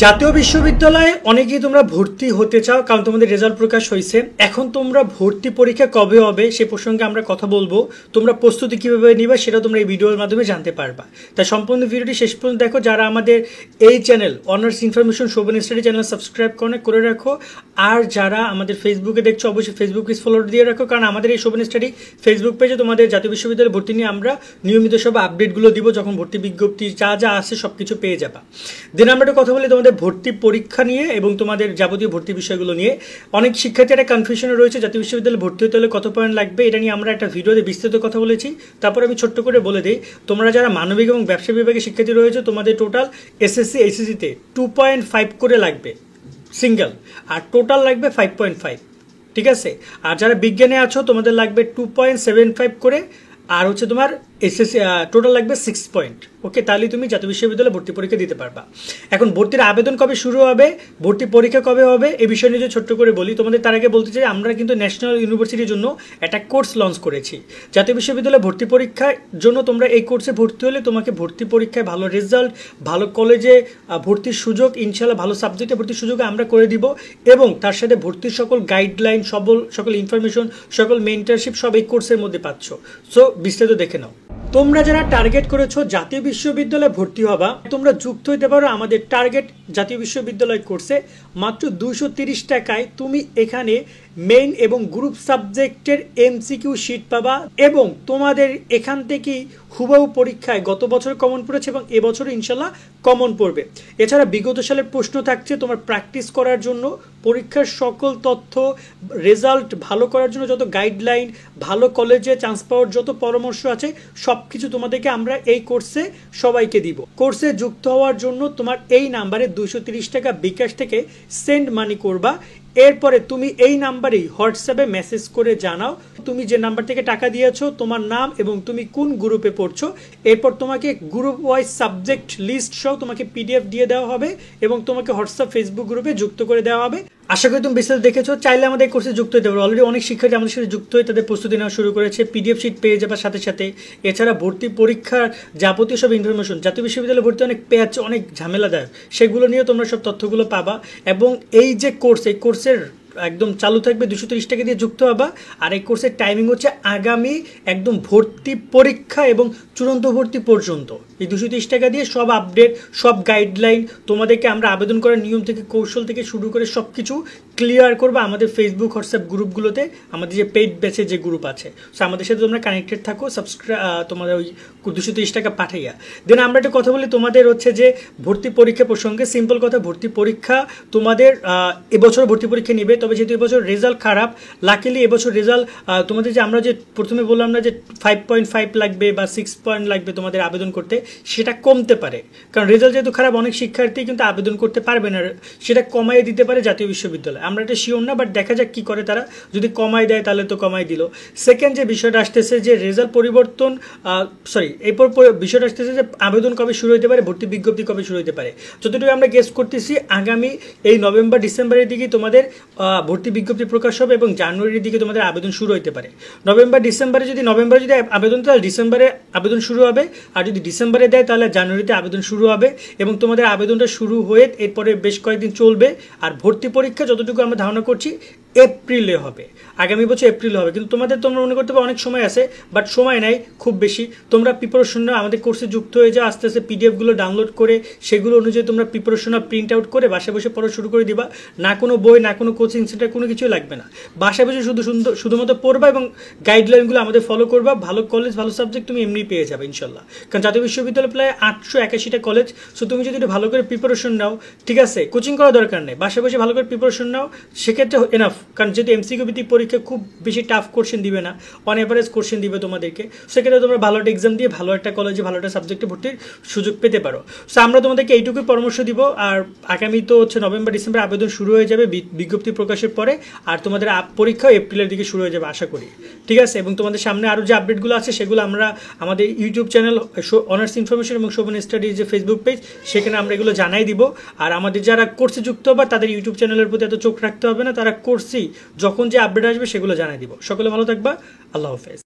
জাতীয় বিশ্ববিদ্যালয়ে অনেকেই তোমরা ভর্তি হতে চাও, কারণ তোমাদের রেজাল্ট প্রকাশ হয়েছে। এখন তোমরা ভর্তি পরীক্ষা কবে হবে সে প্রসঙ্গে আমরা কথা বলবো। তোমরা প্রস্তুতি কিভাবে নিবা সেটা তোমরা এই ভিডিওর মাধ্যমে জানতে পারবা। তাই সম্পূর্ণ ভিডিওটি শেষ পর্যন্ত দেখো। যারা আমাদের এই channel honours information Shovan study channel subscribe করে রাখো, আর যারা আমাদের ফেসবুকে দেখছো অবশ্যই ফেসবুক পেজ ফলো দিয়ে রাখো, কারণ আমাদের এই শোভন স্টাডি ফেসবুক পেজে তোমাদের জাতীয় বিশ্ববিদ্যালয়ে ভর্তি নিয়ে আমরা নিয়মিত সব আপডেটগুলো দিব। যখন ভর্তি বিজ্ঞপ্তি যা যা আছে সব কিছু পেয়ে যাবা। দেন আমরা একটা কথা বলি তোমাদের ভর্তি পরীক্ষা নিয়ে এবং তোমাদের যাবতীয় ভর্তি বিষয়গুলো নিয়ে। অনেক শিক্ষার্থীরা কনফিউশনে রয়েছে জাতীয় বিশ্ববিদ্যালয়ে ভর্তি হতে হলে কত পয়েন্ট লাগবে, এটা নিয়ে আমরা একটা ভিডিওতে বিস্তারিত কথা বলেছি। তারপর আমি ছোট্ট করে বলে দিই, তোমরা যারা মানবিক এবং ব্যবসা বিভাগে শিক্ষার্থী রয়েছে তোমাদের টোটাল এসএসসি এইচএসসিতে 2.5 করে লাগবে সিঙ্গেল, আর টোটাল লাগবে 5.5, ঠিক আছে। আর যারা বিজ্ঞানে আছো তোমাদের লাগবে 2.75 করে, আর হচ্ছে তোমার এসএসসি টোটাল লাগবে 6 পয়েন্ট। ওকে, তাহলে তুমি জাতীয় বিশ্ববিদ্যালয়ে ভর্তি পরীক্ষা দিতে পারবা। এখন ভর্তির আবেদন কবে শুরু হবে, ভর্তি পরীক্ষা কবে হবে এই বিষয় নিয়ে ছোট্ট করে বলি তোমাদের। তার আগে বলতে চাই, আমরা কিন্তু ন্যাশনাল ইউনিভার্সিটির জন্য একটা কোর্স লঞ্চ করেছি। জাতীয় বিশ্ববিদ্যালয়ে ভর্তি পরীক্ষার জন্য তোমরা এই কোর্সে ভর্তি হলে তোমাকে ভর্তি পরীক্ষায় ভালো রেজাল্ট, ভালো কলেজে ভর্তির সুযোগ, ইনশাল্লাহ ভালো সাবজেক্টে ভর্তির সুযোগ আমরা করে দিব, এবং তার সাথে ভর্তির সকল গাইডলাইন, সকল ইনফরমেশন, সকল মেন্টরশিপ সব এই কোর্সের মধ্যে পাচ্ছ। সো বিস্তারিত দেখে নাও। তোমরা যারা টার্গেট করেছো জাতীয় বিশ্ববিদ্যালয়ে ভর্তি হবা, তোমরা যুক্ত হতে পারো আমাদের টার্গেট জাতীয় বিশ্ববিদ্যালয় কোর্সে। মাত্র 230 টাকায় তুমি এখানে মেইন এবং গ্রুপ সাবজেক্টের এমসিকিউ শিট পাবা, এবং তোমাদের এখান থেকেই হুবহু পরীক্ষায় গত বছর কমন পড়েছে এবং এবছর ইনশাল্লাহ কমন পড়বে। এছাড়া বিগত সালের প্রশ্ন থাকছে তোমার প্র্যাকটিস করার জন্য, পরীক্ষার সকল তথ্য, রেজাল্ট ভালো করার জন্য যত গাইডলাইন, ভালো কলেজে চান্স পাওয়ার যত পরামর্শ আছে সব কিছু তোমাদেরকে আমরা এই কোর্সে সবাইকে দিব। কোর্সে যুক্ত হওয়ার জন্য তোমার এই নাম্বারে 230 টাকা বিকাশ থেকে সেন্ড মানি করবা। এরপরে তুমি এই নাম্বারেই হোয়াটসঅ্যাপে মেসেজ করে জানাও তুমি যে নাম্বার থেকে টাকা দিয়েছো, তোমার নাম এবং তুমি কোন গ্রুপে পড়ছো। এরপর তোমাকে গ্রুপ ওয়াইজ সাবজেক্ট লিস্ট সহ তোমাকে পিডিএফ দিয়ে দেওয়া হবে এবং তোমাকে হোয়াটসঅ্যাপ ফেসবুক গ্রুপে যুক্ত করে দেওয়া হবে। আশা করি তুমি বিস্তারিত দেখেছো। চাইলে আমাদের কোর্সে যুক্ত হতে পারো। অলরেডি অনেক শিক্ষার্থী আমাদের সাথে যুক্ত হয়ে তাদের প্রস্তুতি নেওয়া শুরু করেছে। পিডিএফ শিট পেয়ে যাবার সাথে সাথে এছাড়া ভর্তি পরীক্ষার যাবতীয় সব ইনফরমেশন, জাতীয় বিশ্ববিদ্যালয়ে ভর্তি অনেক পেজ, অনেক ঝামেলাদায়ক, সেগুলো নিয়েও তোমরা সব তথ্যগুলো পাবা। এবং এই যে কোর্স, এই কোর্সের একদম চালু থাকবে 230 টাকা দিয়ে যুক্ত হবা। আর এই কোর্সের টাইমিং হচ্ছে আগামী একদম ভর্তি পরীক্ষা এবং চূড়ান্ত ভর্তি পর্যন্ত। এই 230 টাকা দিয়ে সব আপডেট, সব গাইডলাইন তোমাদেরকে আমরা আবেদন করার নিয়ম থেকে কৌশল থেকে শুরু করে সব কিছু ক্লিয়ার করবো আমাদের ফেসবুক হোয়াটসঅ্যাপ গ্রুপগুলোতে, আমাদের যে পেইড ব্যাচের যে গ্রুপ আছে। সো আমাদের সাথে তোমরা কানেক্টেড থাকো, তোমাদের ওই 230 টাকা পাঠাইয়া। দেন আমরা একটা কথা বলি তোমাদের হচ্ছে যে ভর্তি পরীক্ষা প্রসঙ্গে। সিম্পল কথা, ভর্তি পরীক্ষা তোমাদের এবছর ভর্তি পরীক্ষা নিবে, তবে যেহেতু এবছর রেজাল্ট খারাপ, লাকিলি এবছর রেজাল্ট তোমাদের যে আমরা যে প্রথমে বললাম না যে 5.5 লাগবে বা 6 পয়েন্ট লাগবে তোমাদের আবেদন করতে, সেটা কমতে পারে। কারণ রেজাল্ট যেহেতু খারাপ, অনেক শিক্ষার্থী কিন্তু আবেদন করতে পারবে না, সেটা কমাইয়ে দিতে পারে জাতীয় বিশ্ববিদ্যালয়। আমরা এটা শিওর না, বাট দেখা যাক কি করে তারা। যদি কমাই দেয় তাহলে তো কমাই দিল। সেকেন্ড যে বিষয়টা আসতেছে যে রেজাল্ট পরিবর্তন, এরপর বিষয়টা আসতেছে যে আবেদন কবে শুরু হতে পারে, ভর্তি বিজ্ঞপ্তি কবে শুরু হতে পারে। যতটুকু আমরা গেস করতেছি আগামী এই নভেম্বর ডিসেম্বরের দিকে তোমাদের ভর্তি বিজ্ঞপ্তি প্রকাশ হবে এবং জানুয়ারির দিকে তোমাদের আবেদন শুরু হতে পারে। নভেম্বরে যদি আবেদন তাহলে ডিসেম্বরে আবেদন শুরু হবে, আর যদি ডিসেম্বরে দেয় তাহলে জানুয়ারিতে আবেদন শুরু হবে, এবং তোমাদের আবেদনটা শুরু হয়ে এরপরে বেশ কয়েকদিন চলবে। আর ভর্তি পরীক্ষা যতটুকু আমরা ধারণা করছি এপ্রিলে হবে, আগামী বছর এপ্রিলে হবে। কিন্তু তোমরা মনে করতে পারো অনেক সময় আছে, বাট সময় নাই খুব বেশি। তোমরা প্রিপারেশন নাও, আমাদের কোর্সে যুক্ত হয়ে যাও, আস্তে আস্তে পিডিএফগুলো ডাউনলোড করে সেগুলো অনুযায়ী তোমরা প্রিপারেশন প্রিন্ট আউট করে বাসায় বসে পড়া শুরু করে দিবা। না কোনো বই, না কোনো কোচিং সেন্টার, কোনো কিছুই লাগবে না। বাসায় বসে শুধুমাত্র পড়বা এবং গাইডলাইনগুলো আমাদের ফলো করবা। ভালো কলেজ, ভালো সাবজেক্ট তুমি এমনি পেয়ে যাবে ইনশাল্লাহ। কারণ জাতীয় বিশ্ববিদ্যালয় প্রায় 881টা কলেজ। সো তুমি যদি ভালো করে প্রিপারেশন নাও, ঠিক আছে, কোচিং করার দরকার নেই, বাসায় বসে ভালো করে প্রিপারেশন নাও, সেক্ষেত্রে এনাফ। কারণ যেহেতু এমসিকিউ ভিত্তিক পরীক্ষা, খুব বেশি টাফ কোশ্চেন দিবে না, অন এভারেজ কোশ্চেন দিবে তোমাদেরকে। সেক্ষেত্রে তোমরা ভালো একটা এক্সাম দিয়ে ভালো একটা কলেজে ভালো একটা সাবজেক্টে ভর্তির সুযোগ পেতে পারো। সো আমরা তোমাদেরকে এইটুকুই পরামর্শ দিব। আর আগামী তো হচ্ছে নভেম্বর ডিসেম্বর আবেদন শুরু হয়ে যাবে বিজ্ঞপ্তি প্রকাশের পরে, আর তোমাদের পরীক্ষাও এপ্রিলের দিকে শুরু হয়ে যাবে আশা করি, ঠিক আছে। এবং তোমাদের সামনে আরও যে আপডেটগুলো আছে সেগুলো আমরা আমাদের ইউটিউব চ্যানেল অনার্স ইনফরমেশন এবং শোভন স্টাডির যে ফেসবুক পেজ, সেখানে আমরা এগুলো জানাই দিব। আর আমাদের যারা কোর্সে যুক্ত হবে তাদের ইউটিউব চ্যানেলের প্রতি এত চোখ রাখতে হবে না, তারা কোর্সেই যখন যে আপডেট আসবে সেগুলো জানাই দিব। সকলে ভালো থাকবা, আল্লাহ হাফেজ।